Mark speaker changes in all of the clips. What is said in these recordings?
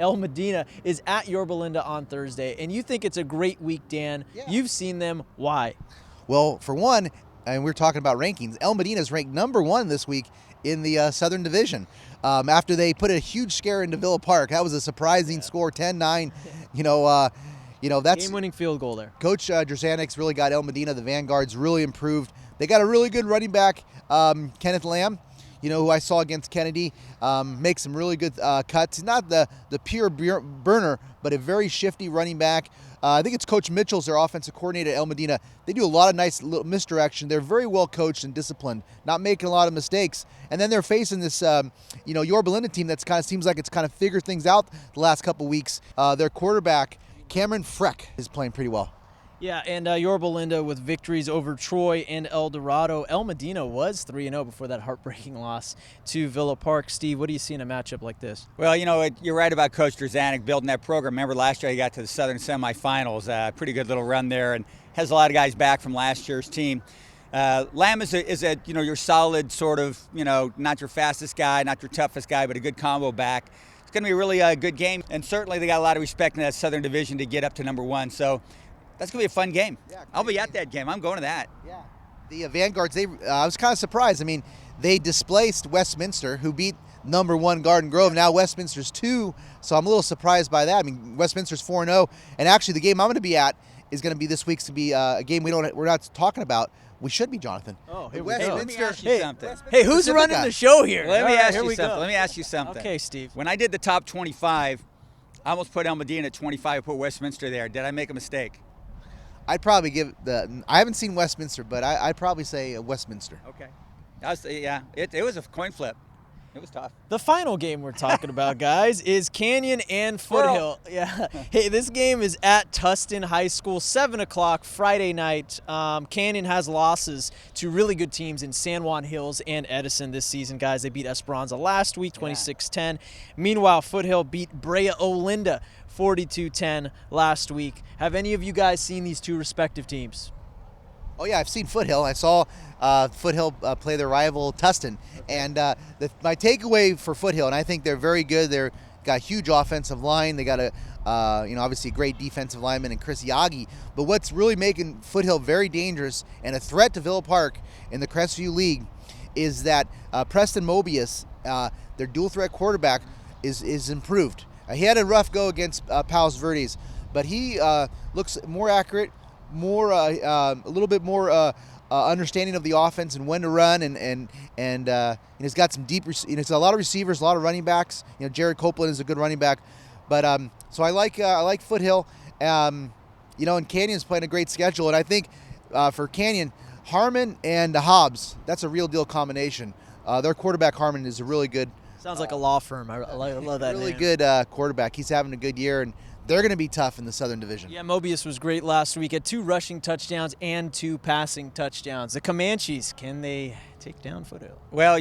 Speaker 1: El Modena is at Yorba Linda on Thursday, and you think it's a great week, Dan.
Speaker 2: Yeah.
Speaker 1: You've seen them. Why?
Speaker 2: Well, for one, and we're talking about rankings, El Modena is ranked number 1 this week in the Southern Division. After they put a huge scare into Villa Park. That was a surprising score, 10-9. That's
Speaker 1: Game-winning field goal there.
Speaker 2: Coach Drzanik's really got El Modena. The Vanguard's really improved. They got a really good running back, Kenneth Lamb, who I saw against Kennedy, make some really good cuts. He's not the pure burner, but a very shifty running back. I think it's Coach Mitchell's their offensive coordinator at El Modena. They do a lot of nice little misdirection. They're very well coached and disciplined, not making a lot of mistakes. And then they're facing this, Yorba Linda team that's kind of seems like it's kind of figured things out the last couple weeks. Their quarterback, Cameron Freck, is playing pretty well.
Speaker 1: Yeah, and Yorba Linda with victories over Troy and El Dorado. El Modena was 3-0 before that heartbreaking loss to Villa Park. Steve, what do you see in a matchup like this?
Speaker 3: Well, you're right about Coach Drzanik building that program. Remember last year he got to the Southern semifinals. Pretty good little run there, and has a lot of guys back from last year's team. Lamb is a your solid sort of, not your fastest guy, not your toughest guy, but a good combo back. It's going to be a really good game, and certainly they got a lot of respect in that Southern Division to get up to number 1. So that's going to be a fun game. Yeah, I'll be at that game. I'm going to that.
Speaker 2: Yeah. The Vanguards, I was kind of surprised. I mean, they displaced Westminster, who beat number 1 Garden Grove. Now Westminster's 2, so I'm a little surprised by that. I mean, Westminster's 4-0, and actually the game I'm going to be at is going to be this week's to be a game we're not talking about. We should be, Jonathan.
Speaker 1: Oh, here
Speaker 3: Westminster.
Speaker 1: we
Speaker 3: Let me ask you something.
Speaker 1: Hey, who's running the show here?
Speaker 3: Let me ask you
Speaker 1: go.
Speaker 3: something. Let me ask you something.
Speaker 1: Okay, Steve.
Speaker 3: When I did the top 25, I almost put El Modena at 25, put Westminster there. Did I make a mistake?
Speaker 2: I'd probably I haven't seen Westminster, but I'd probably say Westminster.
Speaker 3: Okay. It was a coin flip. It was tough.
Speaker 1: The final game we're talking about, guys, is Canyon and Foothill. Yeah. Hey, this game is at Tustin High School, 7 o'clock Friday night. Canyon has losses to really good teams in San Juan Hills and Edison this season, guys. They beat Esperanza last week, 26-10. Meanwhile, Foothill beat Brea Olinda 42-10 last week. Have any of you guys seen these two respective teams?
Speaker 2: Oh, yeah, I've seen Foothill. I saw Foothill play their rival Tustin. And my takeaway for Foothill, and I think they're very good. They've got a huge offensive line. They got obviously a great defensive lineman in Chris Yagi. But what's really making Foothill very dangerous and a threat to Villa Park in the Crestview League is that Preston Mobius, their dual threat quarterback, is improved. He had a rough go against Palos Verdes, but he looks more accurate, a little bit more understanding of the offense and when to run, and he's got some deep. He's a lot of receivers, a lot of running backs. Jared Copeland is a good running back, but so I like Foothill. And Canyon's playing a great schedule, and I think for Canyon, Harmon and Hobbs, that's a real deal combination. Their quarterback Harmon is a really good.
Speaker 1: Sounds like a law firm. I love that
Speaker 2: really
Speaker 1: name.
Speaker 2: Good quarterback. He's having a good year, and they're going to be tough in the Southern Division.
Speaker 1: Yeah, Mobius was great last week at 2 rushing touchdowns and 2 passing touchdowns. The Comanches, can they take down Foothill?
Speaker 3: Well,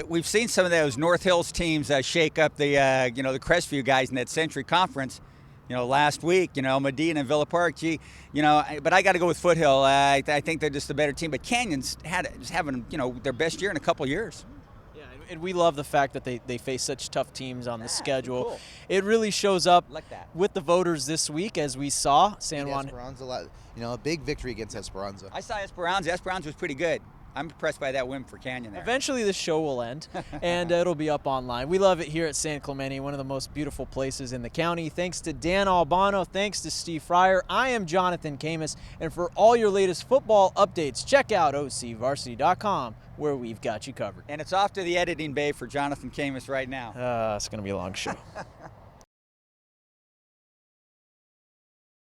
Speaker 3: we've seen some of those North Hills teams shake up the the Crestview guys in that Century Conference. Last week, Medina and Villa Park. But I got to go with Foothill. I think they're just a better team. But Canyon's having their best year in a couple years.
Speaker 1: And we love the fact that they face such tough teams on the schedule.
Speaker 3: Cool.
Speaker 1: It really shows up
Speaker 3: Like that.
Speaker 1: with the voters this week, as we saw. San Juan.
Speaker 2: Esperanza, a big victory against Esperanza.
Speaker 3: I saw Esperanza. Esperanza was pretty good. I'm impressed by that win for Canyon there.
Speaker 1: Eventually this show will end, and it'll be up online. We love it here at San Clemente, one of the most beautiful places in the county. Thanks to Dan Albano. Thanks to Steve Fryer. I am Jonathan Khamis, and for all your latest football updates, check out OCVarsity.com, where we've got you covered.
Speaker 3: And it's off to the editing bay for Jonathan Khamis right now.
Speaker 1: It's going to be a long show.